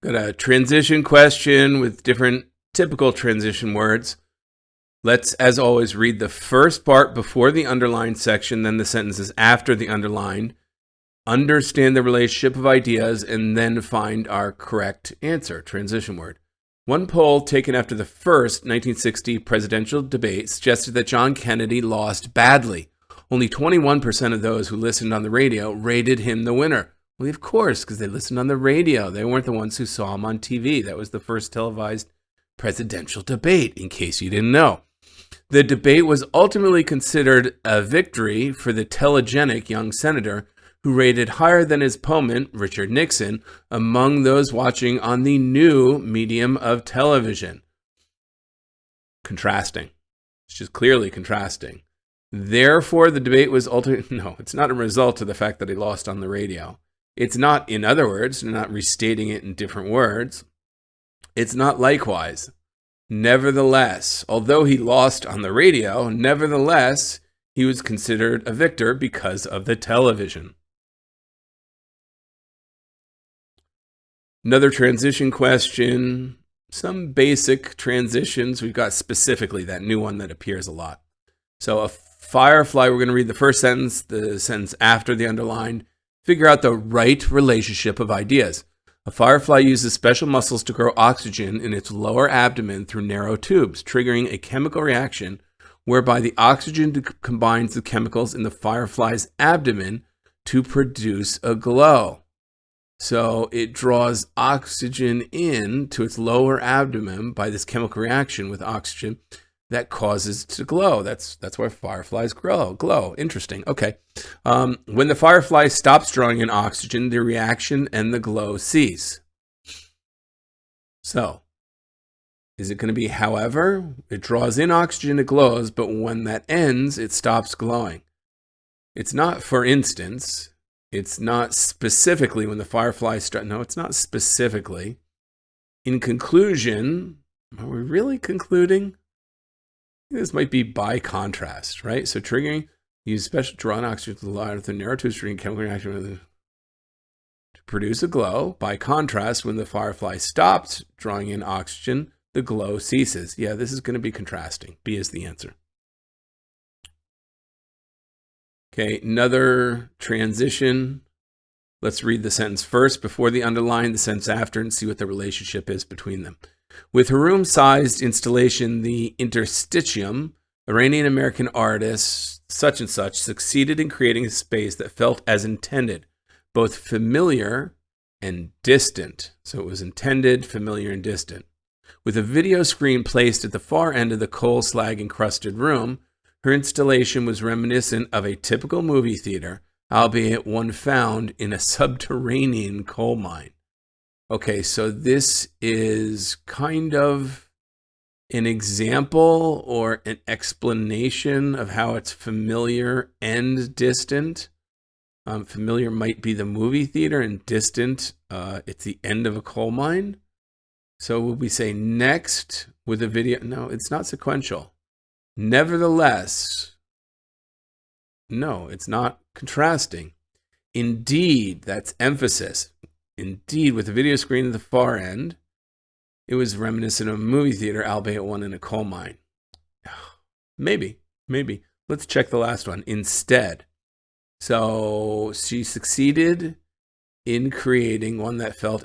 Got a transition question with different typical transition words. Let's, as always, read the first part before the underlined section, then the sentences after the underlined. Understand the relationship of ideas, and then find our correct answer, transition word. One poll taken after the first 1960 presidential debate suggested that John Kennedy lost badly. Only 21% of those who listened on the radio rated him the winner. Well, of course, because they listened on the radio. They weren't the ones who saw him on TV. That was the first televised presidential debate, in case you didn't know. The debate was ultimately considered a victory for the telegenic young senator who rated higher than his opponent, Richard Nixon, among those watching on the new medium of television. Contrasting. It's just clearly contrasting. Therefore, the debate was ultimately... No, it's not a result of the fact that he lost on the radio. It's not, in other words, not restating it in different words. It's not likewise. Nevertheless, although he lost on the radio, nevertheless, he was considered a victor because of the television. Another transition question. Some basic transitions. We've got specifically that new one that appears a lot. So a firefly, we're going to read the first sentence, the sentence after the underlined. Figure out the right relationship of ideas. A firefly uses special muscles to grow oxygen in its lower abdomen through narrow tubes, triggering a chemical reaction whereby the oxygen combines the chemicals in the firefly's abdomen to produce a glow. So it draws oxygen in to its lower abdomen by this chemical reaction with oxygen that causes it to glow. That's why fireflies glow. Interesting. Okay. When the firefly stops drawing in oxygen, the reaction and the glow cease. So, is it going to be however? It draws in oxygen, it glows, but when that ends, it stops glowing. It's not for instance. It's not specifically when the firefly starts. No, it's not specifically. In conclusion, are we really concluding? This might be by contrast, right? So triggering, use special drawn oxygen to the light of the narrow tube string chemical reaction to produce a glow. By contrast, when the firefly stops drawing in oxygen, the glow ceases. Yeah, this is going to be contrasting. B is the answer. Okay, another transition. Let's read the sentence first before the underline, the sentence after, and see what the relationship is between them. With her room-sized installation, The Interstitium, Iranian-American artist such and such succeeded in creating a space that felt as intended, both familiar and distant. So it was intended, familiar, and distant. With a video screen placed at the far end of the coal slag-encrusted room, her installation was reminiscent of a typical movie theater, albeit one found in a subterranean coal mine. Okay, so this is kind of an example or an explanation of how it's familiar and distant. Familiar might be the movie theater, and distant, it's the end of a coal mine. So will we say next with a video? No, it's not sequential. Nevertheless, no, it's not contrasting. Indeed, that's emphasis. Indeed, with the video screen at the far end, it was reminiscent of a movie theater, albeit one in a coal mine. Maybe. Let's check the last one. Instead. So she succeeded in creating one that felt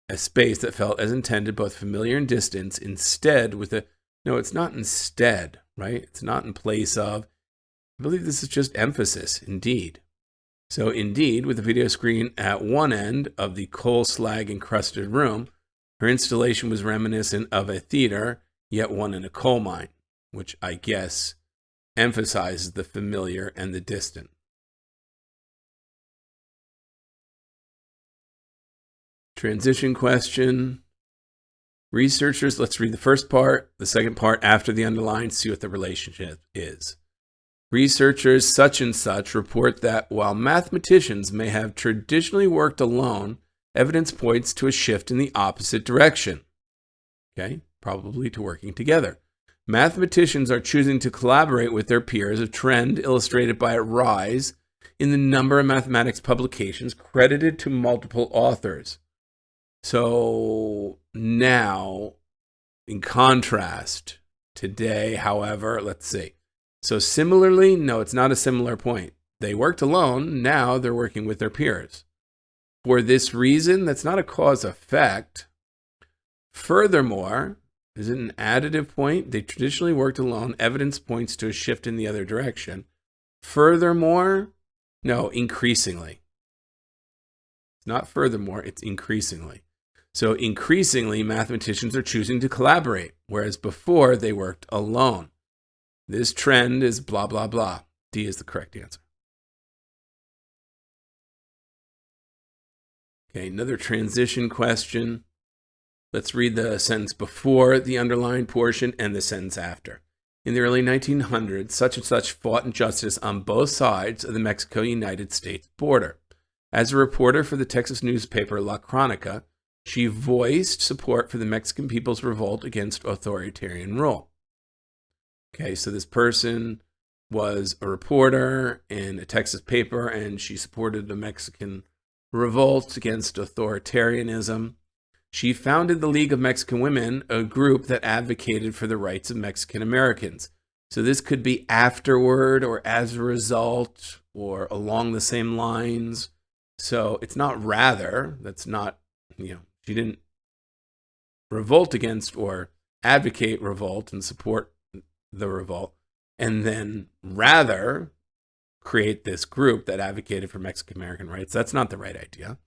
a space that felt as intended, both familiar and distant. Instead, with a... No, it's not instead, right? It's not in place of. I believe this is just emphasis. Indeed. So indeed, with the video screen at one end of the coal slag encrusted room, her installation was reminiscent of a theater, yet one in a coal mine, which I guess emphasizes the familiar and the distant. Transition question. Researchers, let's read the first part, the second part after the underline, see what the relationship is. Researchers such and such report that while mathematicians may have traditionally worked alone, evidence points to a shift in the opposite direction. Okay, probably to working together. Mathematicians are choosing to collaborate with their peers, a trend illustrated by a rise in the number of mathematics publications credited to multiple authors. So now, in contrast, today, however, let's see. So similarly, no, it's not a similar point. They worked alone. Now they're working with their peers. For this reason, that's not a cause-effect. Furthermore, is it an additive point? They traditionally worked alone. Evidence points to a shift in the other direction. Furthermore, no, increasingly. It's not furthermore, it's increasingly. So increasingly, mathematicians are choosing to collaborate, whereas before they worked alone. This trend is blah, blah, blah. D is the correct answer. Okay, another transition question. Let's read the sentence before the underlined portion and the sentence after. In the early 1900s, such and such fought injustice on both sides of the Mexico-United States border. As a reporter for the Texas newspaper La Crónica, she voiced support for the Mexican people's revolt against authoritarian rule. Okay, so this person was a reporter in a Texas paper, and she supported the Mexican revolt against authoritarianism. She founded the League of Mexican Women, a group that advocated for the rights of Mexican Americans. So this could be afterward or as a result or along the same lines. So it's not rather, that's not, she didn't revolt against or advocate revolt and support the revolt, and then rather create this group that advocated for Mexican American rights. That's not the right idea.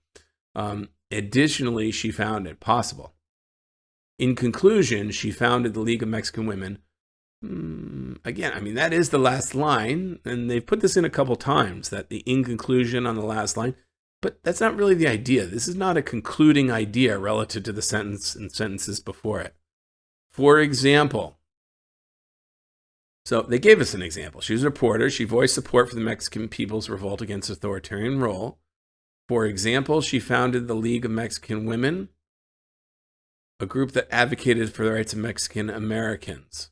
Additionally, she found it possible. In conclusion, she founded the League of Mexican Women. Again, that is the last line, and they've put this in a couple times, that the in conclusion on the last line, but that's not really the idea. This is not a concluding idea relative to the sentence and sentences before it. For example, so they gave us an example. She was a reporter. She voiced support for the Mexican people's revolt against authoritarian rule. For example, she founded the League of Mexican Women, a group that advocated for the rights of Mexican Americans.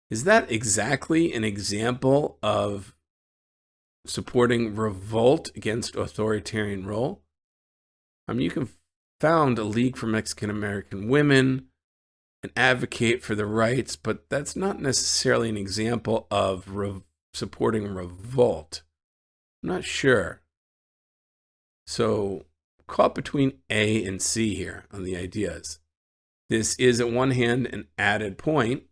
Is that exactly an example of supporting revolt against authoritarian rule? You can found a League for Mexican American Women and advocate for the rights, but that's not necessarily an example of supporting revolt. I'm not sure. So caught between A and C here on the ideas. This is, on one hand, an added point.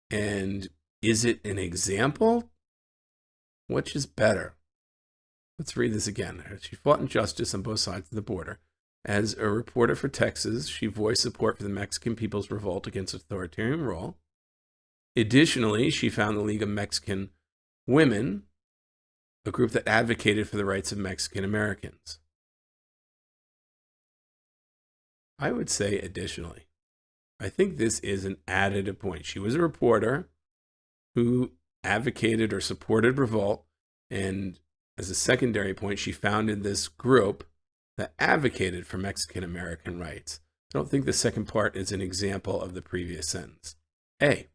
And is it an example? Which is better? Let's read this again. She fought injustice on both sides of the border. As a reporter for Texas, she voiced support for the Mexican people's revolt against authoritarian rule. Additionally, she founded the League of Mexican Women, a group that advocated for the rights of Mexican Americans. I would say additionally. I think this is an additive point. She was a reporter who advocated or supported revolt, and as a secondary point, she founded this group that advocated for Mexican American rights. I don't think the second part is an example of the previous sentence. A.